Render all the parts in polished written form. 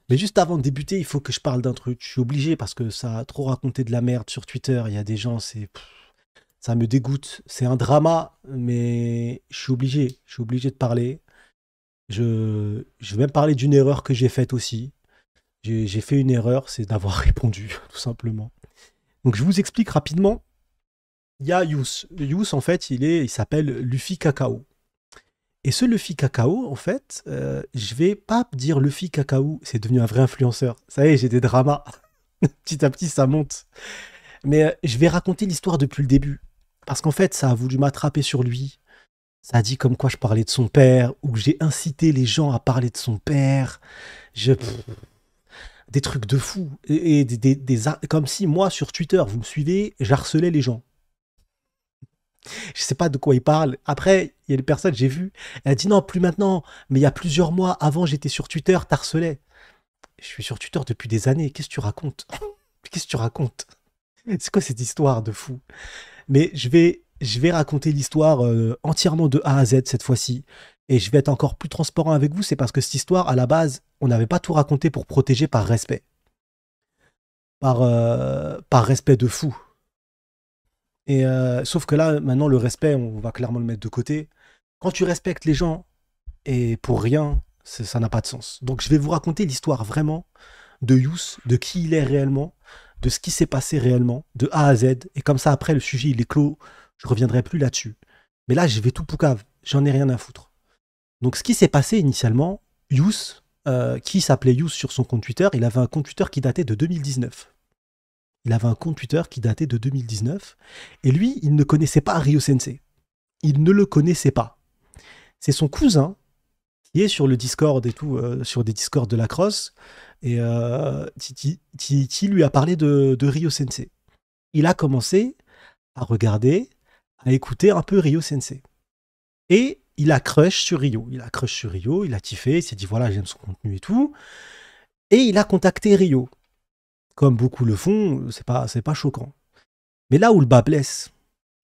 Mais juste avant de débuter, il faut que je parle d'un truc. Je suis obligé parce que ça a trop raconté de la merde sur Twitter. Il y a des gens, ça me dégoûte. C'est un drama, mais je suis obligé. Je suis obligé de parler. Je vais même parler d'une erreur que j'ai faite aussi. J'ai fait une erreur, c'est d'avoir répondu, tout simplement. Donc je vous explique rapidement. Il y a Yous. Yous, en fait, il s'appelle Luffy Cacao. Et ce Luffy Cacao, en fait, je vais pas dire Luffy Cacao, c'est devenu un vrai influenceur. Ça y est, j'ai des dramas. Petit à petit, ça monte. Mais je vais raconter l'histoire depuis le début. Parce qu'en fait, ça a voulu m'attraper sur lui. Ça a dit comme quoi je parlais de son père, ou que j'ai incité les gens à parler de son père. Des trucs de fou. Et comme si moi, sur Twitter, vous me suivez, j'harcelais les gens. Je sais pas de quoi il parle. Après, il y a une personne, j'ai vu, elle a dit non, plus maintenant, mais il y a plusieurs mois, avant j'étais sur Twitter, t'harcelais. Je suis sur Twitter depuis des années, qu'est-ce que tu racontes? Qu'est-ce que tu racontes? C'est quoi cette histoire de fou? Mais je vais raconter l'histoire entièrement de A à Z cette fois-ci. Et je vais être encore plus transparent avec vous, c'est parce que cette histoire, à la base, on n'avait pas tout raconté pour protéger par respect. Par respect de fou. Et sauf que là, maintenant, le respect, on va clairement le mettre de côté. Quand tu respectes les gens et pour rien, ça n'a pas de sens. Donc je vais vous raconter l'histoire vraiment de Yous, de qui il est réellement, de ce qui s'est passé réellement, de A à Z. Et comme ça, après, le sujet, il est clos. Je reviendrai plus là-dessus. Mais là, je vais tout poucave. J'en ai rien à foutre. Donc ce qui s'est passé initialement, Yous, qui s'appelait Yous sur son compte Twitter, il avait un compte Twitter qui datait de 2019. Il avait un compte Twitter qui datait de 2019. Et lui, il ne connaissait pas Ryo Sensei. Il ne le connaissait pas. C'est son cousin qui est sur le Discord et tout, sur des Discords de la crosse, et qui lui a parlé de Ryo Sensei. Il a commencé à regarder, à écouter un peu Ryo Sensei. Et il a crush sur Ryo. Il a crush sur Ryo, il a kiffé, il s'est dit voilà, j'aime son contenu et tout. Et il a contacté Ryo. Comme beaucoup le font, c'est pas choquant. Mais là où le bas blesse,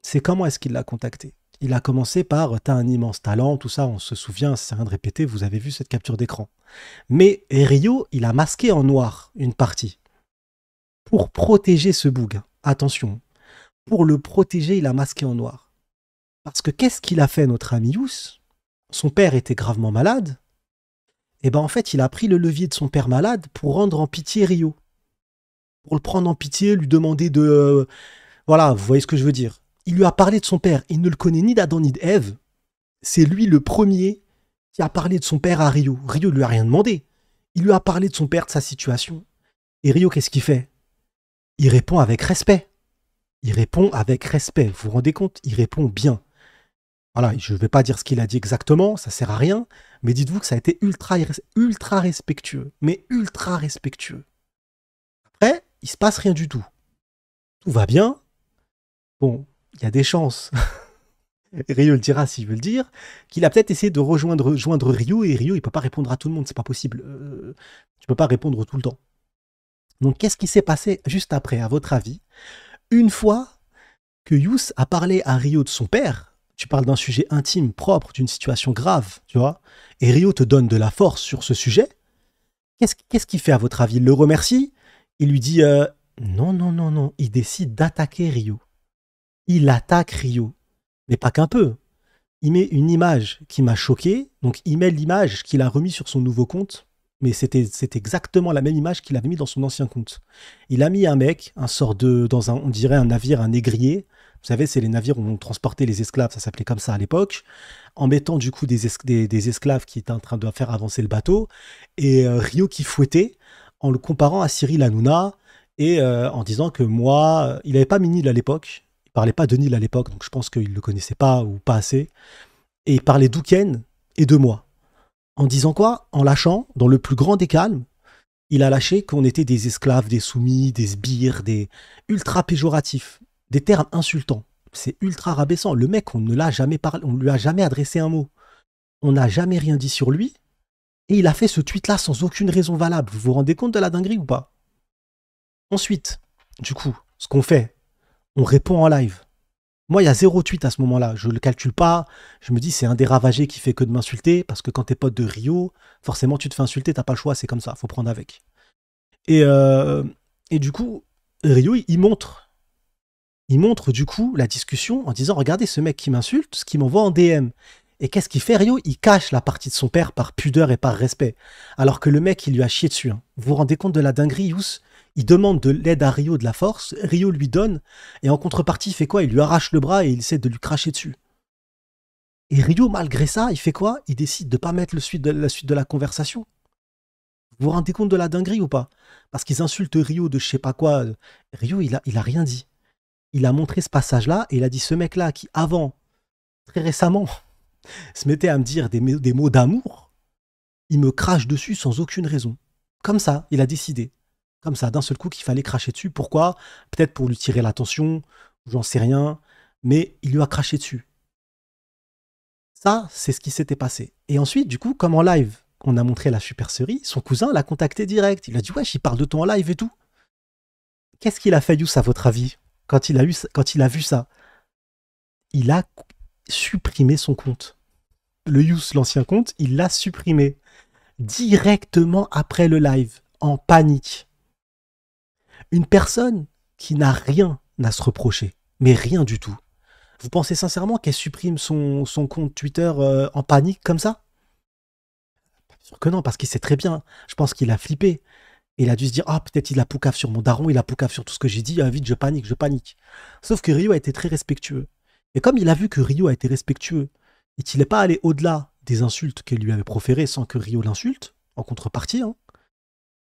c'est comment est-ce qu'il l'a contacté. Il a commencé par t'as un immense talent, tout ça, on se souvient, ça sert à rien de répéter, vous avez vu cette capture d'écran. Mais Rio, il a masqué en noir une partie pour protéger ce bug. Attention, pour le protéger, il a masqué en noir. Parce que qu'est-ce qu'il a fait, notre ami Yous? Son père était gravement malade. Et ben en fait, il a pris le levier de son père malade pour rendre en pitié Rio. Pour le prendre en pitié, lui demander de... voilà, vous voyez ce que je veux dire. Il lui a parlé de son père. Il ne le connaît ni d'Adam ni d'Ève. C'est lui le premier qui a parlé de son père à Rio. Rio ne lui a rien demandé. Il lui a parlé de son père, de sa situation. Et Rio, qu'est-ce qu'il fait? Il répond avec respect. Il répond avec respect. Vous vous rendez compte? Il répond bien. Voilà, je ne vais pas dire ce qu'il a dit exactement, ça sert à rien, mais dites-vous que ça a été ultra respectueux. Mais ultra respectueux. Après, il se passe rien du tout. Tout va bien. Bon, il y a des chances. Rio le dira s'il veut le dire, qu'il a peut-être essayé de joindre Rio, et Rio, il peut pas répondre à tout le monde, c'est pas possible. Tu peux pas répondre tout le temps. Donc, qu'est-ce qui s'est passé juste après, à votre avis? Une fois que Yous a parlé à Rio de son père, tu parles d'un sujet intime, propre, d'une situation grave, tu vois, et Rio te donne de la force sur ce sujet, qu'est-ce qu'il fait, à votre avis? Il le remercie? Il lui dit non, non, non, non. Il décide d'attaquer Rio. Il attaque Rio. Mais pas qu'un peu. Il met une image qui m'a choqué. Donc, il met l'image qu'il a remis sur son nouveau compte. Mais c'était exactement la même image qu'il avait mis dans son ancien compte. Il a mis un mec, un sort de, dans un, on dirait un navire, un négrier. Vous savez, c'est les navires où on transportait les esclaves, ça s'appelait comme ça à l'époque. En mettant du coup des esclaves qui étaient en train de faire avancer le bateau. Et Rio qui fouettait en le comparant à Cyril Hanouna et en disant que moi, il n'avait pas mis Nil à l'époque. Il parlait pas de Nil à l'époque, donc je pense qu'il ne le connaissait pas ou pas assez. Et il parlait d'Ouken et de moi. En disant quoi? En lâchant, dans le plus grand des calmes, il a lâché qu'on était des esclaves, des soumis, des sbires, des ultra péjoratifs, des termes insultants. C'est ultra rabaissant. Le mec, on ne l'a jamais parlé, on ne lui a jamais adressé un mot. On n'a jamais rien dit sur lui. Et il a fait ce tweet-là sans aucune raison valable. Vous vous rendez compte de la dinguerie ou pas? Ensuite, du coup, ce qu'on fait, on répond en live. Moi, il y a zéro tweet à ce moment-là. Je le calcule pas. Je me dis, c'est un des ravagés qui fait que de m'insulter. Parce que quand t'es pote de Rio, forcément, tu te fais insulter. T'as pas le choix. C'est comme ça. Faut prendre avec. Et, euh, et du coup, Rio, il montre. Il montre du coup la discussion en disant, regardez ce mec qui m'insulte, ce qu'il m'envoie en DM. Et qu'est-ce qu'il fait, Rio? Il cache la partie de son père par pudeur et par respect. Alors que le mec, il lui a chié dessus. Hein. Vous vous rendez compte de la dinguerie, Yous? Il demande de l'aide à Rio de la force, Rio lui donne, et en contrepartie, il fait quoi? Il lui arrache le bras et il essaie de lui cracher dessus. Et Rio, malgré ça, il fait quoi? Il décide de pas mettre la suite de la conversation. Vous vous rendez compte de la dinguerie ou pas? Parce qu'ils insultent Rio de je sais pas quoi. Rio, il a rien dit. Il a montré ce passage-là et il a dit ce mec-là qui, avant, très récemment, se mettait à me dire des mots d'amour, il me crache dessus sans aucune raison. Comme ça, il a décidé. Comme ça, d'un seul coup, qu'il fallait cracher dessus. Pourquoi? Peut-être pour lui tirer l'attention, j'en sais rien, mais il lui a craché dessus. Ça, c'est ce qui s'était passé. Et ensuite, du coup, comme en live, on a montré la super série, son cousin l'a contacté direct. Il a dit, wesh, il parle de toi en live et tout. Qu'est-ce qu'il a fait, Yous, à votre avis, quand il a vu ça? Il a supprimé son compte. Le Yous, l'ancien compte, il l'a supprimé directement après le live, en panique. Une personne qui n'a rien à se reprocher, mais rien du tout. Vous pensez sincèrement qu'elle supprime son compte Twitter en panique comme ça? Bien sûr que non, parce qu'il sait très bien. Je pense qu'il a flippé. Il a dû se dire, ah, peut-être il a poucave sur mon daron, il a poucave sur tout ce que j'ai dit, ah, vite, je panique, je panique. Sauf que Rio a été très respectueux. Et comme il a vu que Rio a été respectueux et qu'il n'est pas allé au-delà des insultes qu'elle lui avait proférées sans que Rio l'insulte, en contrepartie, hein,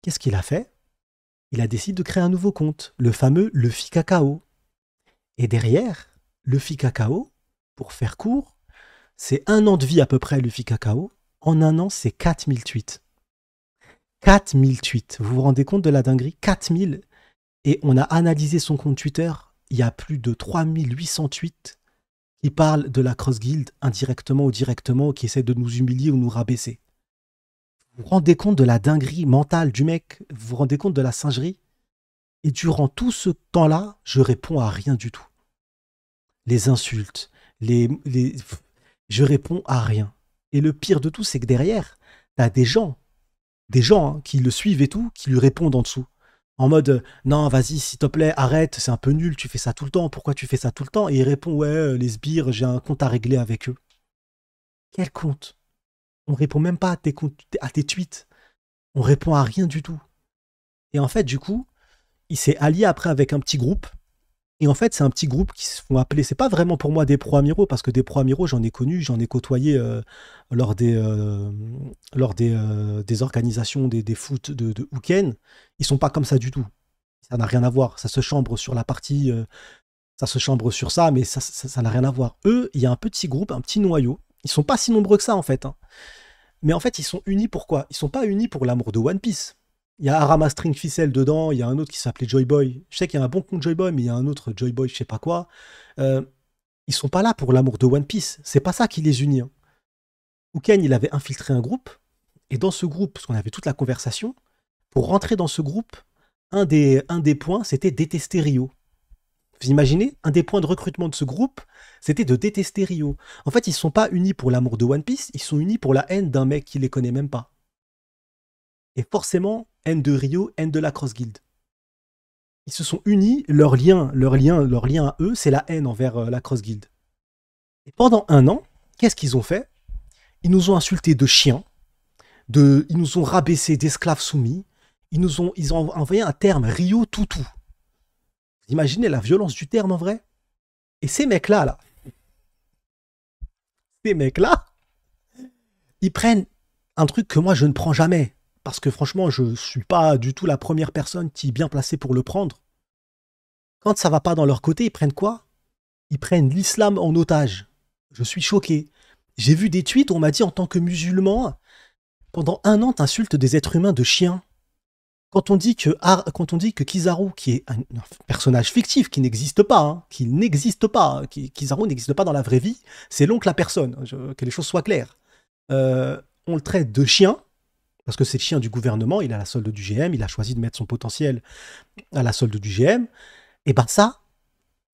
qu'est-ce qu'il a fait? Il a décidé de créer un nouveau compte, le fameux Luffy Cacao. Et derrière, Luffy Cacao, pour faire court, c'est 1 an de vie à peu près, Luffy Cacao. En 1 an, c'est 4000 tweets. 4000 tweets. Vous vous rendez compte de la dinguerie? 4000. Et on a analysé son compte Twitter. Il y a plus de 3800 tweets qui parlent de la Cross Guild indirectement ou directement, qui essaient de nous humilier ou nous rabaisser. Vous vous rendez compte de la dinguerie mentale du mec? Vous vous rendez compte de la singerie? Et durant tout ce temps-là, je réponds à rien du tout. Les insultes, je réponds à rien. Et le pire de tout, c'est que derrière, t'as des gens hein, qui le suivent et tout, qui lui répondent en dessous. En mode, non, vas-y, s'il te plaît, arrête, c'est un peu nul, tu fais ça tout le temps, pourquoi tu fais ça tout le temps? Et il répond, ouais, les sbires, j'ai un compte à régler avec eux. Quel compte? On répond même pas à tes tweets. On répond à rien du tout. Et en fait, du coup, il s'est allié après avec un petit groupe. Et en fait, c'est un petit groupe qui se font appeler. C'est pas vraiment pour moi des pro-amiraux, parce que des pro-amiraux, j'en ai connu, j'en ai côtoyé lors des organisations des foot de week-end. Ils sont pas comme ça du tout. Ça n'a rien à voir. Ça se chambre sur la partie. Ça se chambre sur ça, mais ça n'a rien à voir. Eux, il y a un petit groupe, un petit noyau. Ils sont pas si nombreux que ça, en fait. Hein. Mais en fait, ils sont unis pourquoi? Ils sont pas unis pour l'amour de One Piece. Il y a Arama String Ficelle dedans, il y a un autre qui s'appelait Joy Boy. Je sais qu'il y a un bon compte Joy Boy, mais il y a un autre Joy Boy, je sais pas quoi. Euh, Ils sont pas là pour l'amour de One Piece. C'est pas ça qui les unit. Hein. Uken, il avait infiltré un groupe, et dans ce groupe, parce qu'on avait toute la conversation, pour rentrer dans ce groupe, un des points, c'était détester Rio. Vous imaginez? Un des points de recrutement de ce groupe, c'était de détester Rio. En fait, ils sont pas unis pour l'amour de One Piece, ils sont unis pour la haine d'un mec qui les connaît même pas. Et forcément, haine de Rio, haine de la Cross Guild. Ils se sont unis, leur lien à eux, c'est la haine envers la Cross Guild. Et pendant 1 an, qu'est-ce qu'ils ont fait? Ils nous ont insultés de chiens, ils nous ont rabaissés d'esclaves soumis, ils ont envoyé un terme Rio Toutou. Vous imaginez la violence du terme en vrai? Et ces mecs-là, ils prennent un truc que moi je ne prends jamais. Parce que franchement, je ne suis pas du tout la première personne qui est bien placée pour le prendre. Quand ça va pas dans leur côté, ils prennent quoi? Ils prennent l'islam en otage. Je suis choqué. J'ai vu des tweets où on m'a dit en tant que musulman, pendant 1 an, t'insultes des êtres humains de chiens. Quand on dit que Kizaru, qui est un personnage fictif qui n'existe pas, hein, Kizaru n'existe pas dans la vraie vie, c'est l'oncle à personne, que les choses soient claires. On le traite de chien, parce que c'est le chien du gouvernement, il est à la solde du GM, il a choisi de mettre son potentiel à la solde du GM, et ben ça,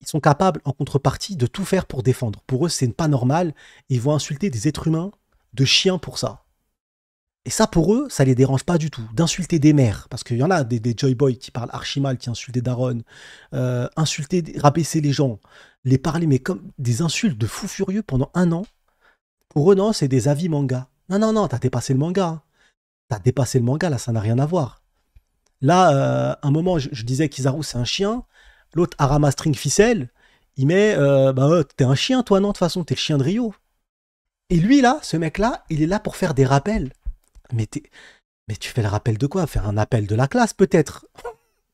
ils sont capables, en contrepartie, de tout faire pour défendre. Pour eux, c'est pas normal. Ils vont insulter des êtres humains de chiens pour ça. Et ça, pour eux, ça les dérange pas du tout. D'insulter des mères, parce qu'il y en a des Joy Boys qui parlent archi mal, qui insultent des darons, insulter, rabaisser les gens, les parler, mais comme des insultes de fous furieux pendant 1 an. Pour eux, non, c'est des avis manga. Non, non, non, t'as dépassé le manga, hein. T'as dépassé le manga, là, ça n'a rien à voir. Là, un moment, je disais qu'Izaru, c'est un chien. L'autre, Arama String Ficelle, il met t'es un chien, toi, non, de toute façon, t'es le chien de Rio. Et lui, là, ce mec-là, il est là pour faire des rappels. Mais, mais tu fais le rappel de quoi? Faire un appel de la classe, peut-être.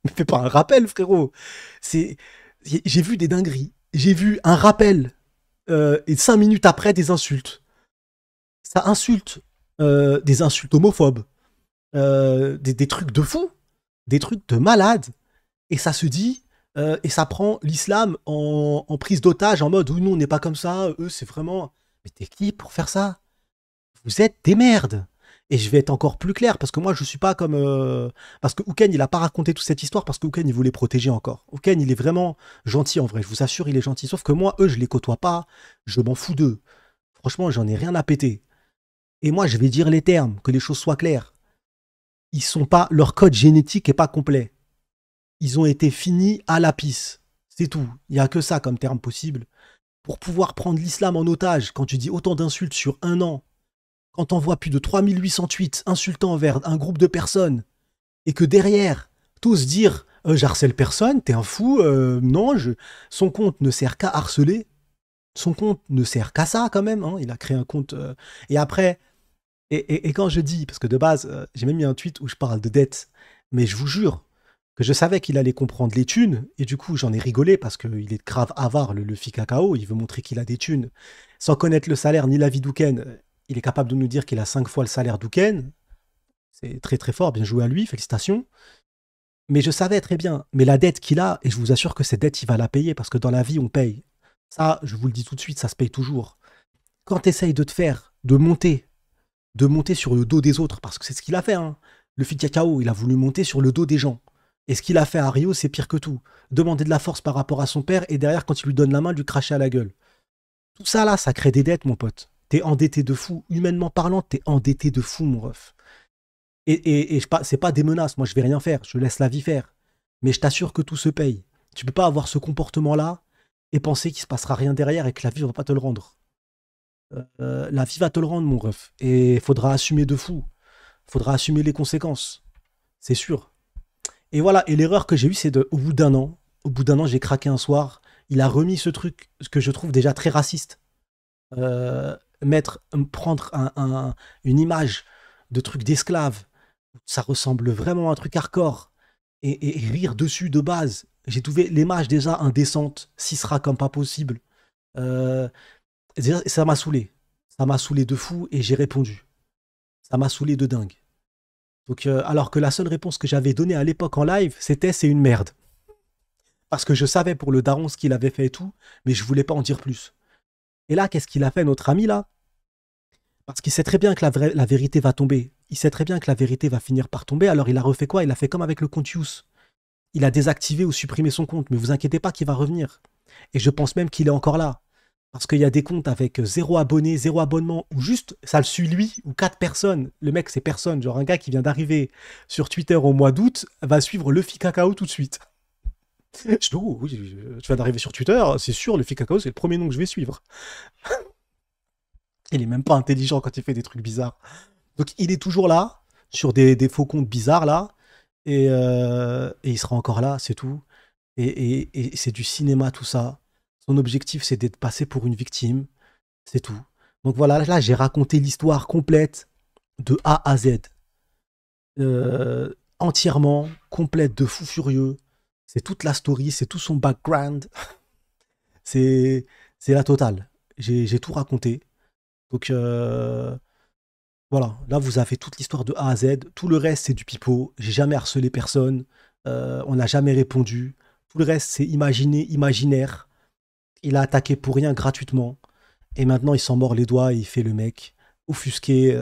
Mais fais pas un rappel, frérot. C'est... J'ai vu des dingueries. J'ai vu un rappel et 5 minutes après, des insultes. Ça insulte. Des insultes homophobes. Des trucs de fou. Des trucs de malade. Et ça se dit... et ça prend l'islam en prise d'otage, en mode, oui, nous, on n'est pas comme ça. Eux, c'est vraiment... Mais t'es qui pour faire ça? Vous êtes des merdes. Et je vais être encore plus clair, parce que moi, je suis pas comme... Parce que Houken, il a pas raconté toute cette histoire, parce que Houken, il voulait protéger encore. Houken, il est vraiment gentil, en vrai. Je vous assure, il est gentil. Sauf que moi, eux, je les côtoie pas. Je m'en fous d'eux. Franchement, j'en ai rien à péter. Et moi, je vais dire les termes, que les choses soient claires. Ils sont pas... Leur code génétique est pas complet. Ils ont été finis à la pisse. C'est tout. Il y a que ça comme terme possible. Pour pouvoir prendre l'islam en otage, quand tu dis autant d'insultes sur 1 an, quand on voit plus de 3800 tweets insultant envers un groupe de personnes, et que derrière, t'oses dire j'harcèle personne, t'es un fou, non, son compte ne sert qu'à harceler, son compte ne sert qu'à ça quand même, hein. Il a créé un compte, et après, et quand je dis, parce que de base, j'ai même mis un tweet où je parle de dette, mais je vous jure que je savais qu'il allait comprendre les thunes, et du coup j'en ai rigolé parce qu'il est grave avare, le Luffy Cacao, il veut montrer qu'il a des thunes, sans connaître le salaire ni la vie d'Uken. Il est capable de nous dire qu'il a 5 fois le salaire d'Uken. C'est très très fort, bien joué à lui, félicitations. Mais je savais très bien, mais la dette qu'il a, et je vous assure que cette dette, il va la payer, parce que dans la vie, on paye. Ça, je vous le dis tout de suite, ça se paye toujours. Quand tu essayes de te faire, de monter sur le dos des autres, parce que c'est ce qu'il a fait, hein. Le Cacao, il a voulu monter sur le dos des gens. Et ce qu'il a fait à Rio, c'est pire que tout. Demander de la force par rapport à son père, et derrière, quand il lui donne la main, lui cracher à la gueule. Tout ça, là, ça crée des dettes, mon pote. T'es endetté de fou. Humainement parlant, t'es endetté de fou, mon ref. Et c'est pas des menaces. Moi, je vais rien faire. Je laisse la vie faire. Mais je t'assure que tout se paye. Tu peux pas avoir ce comportement-là et penser qu'il se passera rien derrière et que la vie va pas te le rendre. La vie va te le rendre, mon ref. Et il faudra assumer de fou. Faudra assumer les conséquences. C'est sûr. Et voilà. Et l'erreur que j'ai eue, c'est au bout d'un an. Au bout d'un an, j'ai craqué un soir. Il a remis ce truc, ce que je trouve déjà très raciste. Prendre une image de truc d'esclave, ça ressemble vraiment à un truc hardcore, et rire dessus de base. J'ai trouvé l'image déjà indécente, si sera comme pas possible. Euh, Ça m'a saoulé. Ça m'a saoulé de fou et j'ai répondu. Ça m'a saoulé de dingue. Donc, alors que la seule réponse que j'avais donnée à l'époque en live, c'était c'est une merde. Parce que je savais pour le daron ce qu'il avait fait et tout, mais je voulais pas en dire plus. Et là, qu'est-ce qu'il a fait, notre ami là? Parce qu'il sait très bien que la vérité va tomber. Il sait très bien que la vérité va finir par tomber. Alors il a refait quoi? Il a fait comme avec le compte Use. Il a désactivé ou supprimé son compte. Mais vous inquiétez pas qu'il va revenir. Et je pense même qu'il est encore là. Parce qu'il y a des comptes avec 0 abonné, 0 abonnement, ou juste ça le suit lui, ou 4 personnes. Le mec, c'est personne. Genre un gars qui vient d'arriver sur Twitter au mois d'août va suivre Luffy Cacao tout de suite. Je dis, oh, oui, tu viens d'arriver sur Twitter, c'est sûr, Luffy Cacao, c'est le premier nom que je vais suivre. Il est même pas intelligent quand il fait des trucs bizarres. Donc il est toujours là, sur des faux comptes bizarres là, et il sera encore là, c'est tout. Et c'est du cinéma tout ça. Son objectif c'est d'être passé pour une victime, c'est tout. Donc voilà, là j'ai raconté l'histoire complète de A à Z. Entièrement, complète de fou furieux. C'est toute la story, c'est tout son background. C'est la totale. J'ai tout raconté. Donc voilà, là vous avez toute l'histoire de A à Z. Tout le reste c'est du pipeau. J'ai jamais harcelé personne. On n'a jamais répondu. Tout le reste c'est imaginé, imaginaire. Il a attaqué pour rien gratuitement. Et maintenant il s'en mord les doigts et il fait le mec offusqué,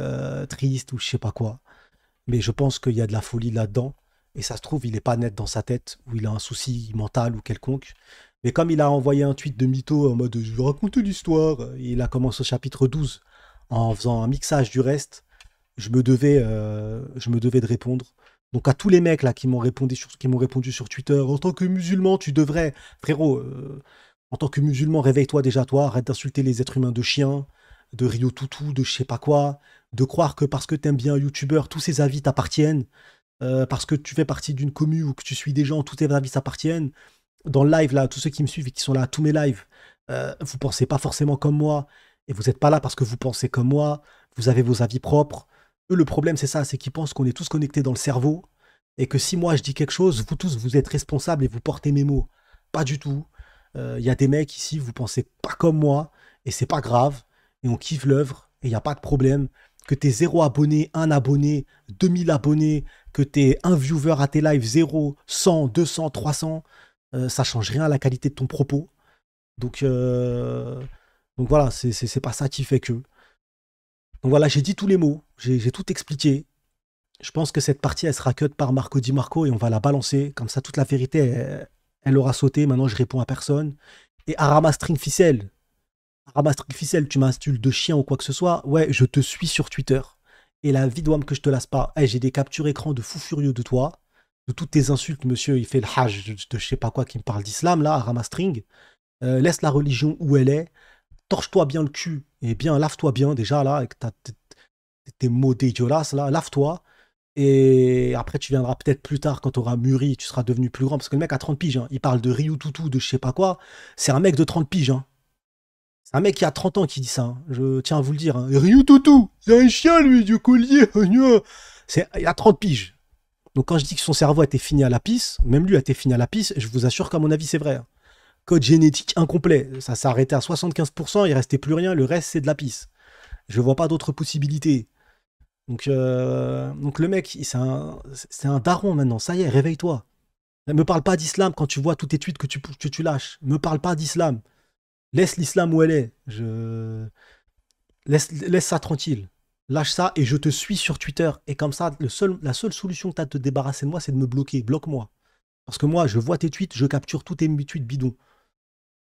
triste ou je sais pas quoi. Mais je pense qu'il y a de la folie là-dedans. Et ça se trouve, il est pas net dans sa tête, ou il a un souci mental ou quelconque. Mais comme il a envoyé un tweet de mytho en mode je vais raconter l'histoire, il a commencé au chapitre 12 en faisant un mixage du reste, je me devais de répondre. Donc à tous les mecs là qui m'ont répondu sur Twitter, en tant que musulman, tu devrais, frérot, en tant que musulman, réveille-toi déjà toi, arrête d'insulter les êtres humains de chiens, de Rio Toutou, de je sais pas quoi, de croire que parce que t'aimes bien un youtubeur, tous ces avis t'appartiennent, parce que tu fais partie d'une commu ou que tu suis des gens, tous tes avis t'appartiennent. Dans le live là, tous ceux qui me suivent et qui sont là à tous mes lives, vous pensez pas forcément comme moi, et vous n'êtes pas là parce que vous pensez comme moi, vous avez vos avis propres. Eux, le problème, c'est ça, c'est qu'ils pensent qu'on est tous connectés dans le cerveau et que si moi je dis quelque chose, vous tous, vous êtes responsables et vous portez mes mots. Pas du tout. Il y a des mecs ici, vous pensez pas comme moi et c'est pas grave. Et on kiffe l'œuvre et il n'y a pas de problème. Que t'aies 0 abonné, 1 abonné, 2000 abonnés, que t'aies un viewer à tes lives, 0, 100, 200, 300, ça change rien à la qualité de ton propos. Donc, euh, donc voilà, c'est pas ça qui fait que. Donc voilà, j'ai dit tous les mots, j'ai tout expliqué. Je pense que cette partie, elle sera cut par Marco Di Marco et on va la balancer. Comme ça, toute la vérité, elle aura sauté. Maintenant, je réponds à personne. Et Arama String Ficelle, Arama String Ficelle, tu m'insultes de chien ou quoi que ce soit. Ouais, je te suis sur Twitter. Et la vie d'homme que je te lasse pas. Eh, j'ai des captures écran de fou furieux de toi. De toutes tes insultes, monsieur, il fait le hajj de je sais pas quoi qui me parle d'islam, là, Arama String. Laisse la religion où elle est. Torche-toi bien le cul. Et bien, lave-toi bien déjà, là, avec tes mots dégueulasses, là. Lave-toi. Et après, tu viendras peut-être plus tard quand tu auras mûri, tu seras devenu plus grand. Parce que le mec a 30 piges, hein. Il parle de Ryu Toutou, de je sais pas quoi. C'est un mec de 30 piges, hein. C'est un mec qui a 30 ans qui dit ça, hein. Je tiens à vous le dire, hein. Ryu Toutou, c'est un chien, lui, du collier. Il a 30 piges. Donc quand je dis que son cerveau a été fini à la pisse, même lui a été fini à la pisse, je vous assure qu'à mon avis, c'est vrai, hein. Code génétique incomplet. Ça s'est arrêté à 75%, il restait plus rien, le reste, c'est de la pisse. Je vois pas d'autres possibilités. Donc le mec, c'est un daron maintenant. Ça y est, réveille-toi. Ne me parle pas d'islam quand tu vois tous tes tweets que tu lâches. Me parle pas d'islam. Laisse l'islam où elle est. Laisse ça tranquille. Lâche ça et je te suis sur Twitter. Et comme ça, la seule solution que tu as de te débarrasser de moi, c'est de me bloquer. Bloque-moi. Parce que moi, je vois tes tweets, je capture tous tes tweets bidons.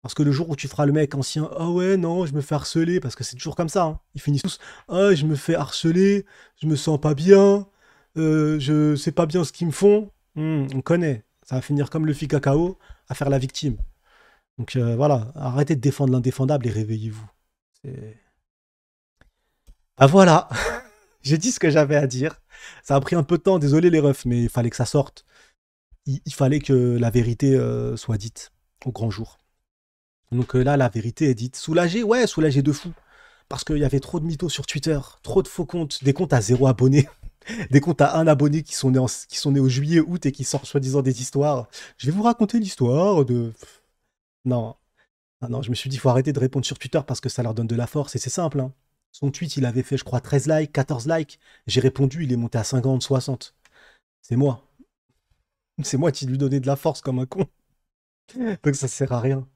Parce que le jour où tu feras le mec ancien, ah ouais, non, je me fais harceler, parce que c'est toujours comme ça, hein. Ils finissent tous, ah, je me fais harceler, je me sens pas bien, je sais pas bien ce qu'ils me font. On connaît. Ça va finir comme le fille cacao à faire la victime. Donc voilà, arrêtez de défendre l'indéfendable et réveillez-vous. C'est- Ah voilà, j'ai dit ce que j'avais à dire. Ça a pris un peu de temps, désolé les refs, mais il fallait que ça sorte. Il fallait que la vérité soit dite au grand jour. Donc là, la vérité est dite. Soulagé, ouais, soulagé de fou. Parce qu'il y avait trop de mythos sur Twitter, trop de faux comptes, des comptes à 0 abonné, des comptes à 1 abonné qui sont nés au juillet, août et qui sortent soi-disant des histoires. Je vais vous raconter l'histoire de... Non, non, non, je me suis dit, il faut arrêter de répondre sur Twitter parce que ça leur donne de la force et c'est simple, hein. Son tweet, il avait fait, je crois, 13 likes, 14 likes. J'ai répondu, il est monté à 50, 60. C'est moi. C'est moi qui lui donnais de la force comme un con. Donc ça sert à rien.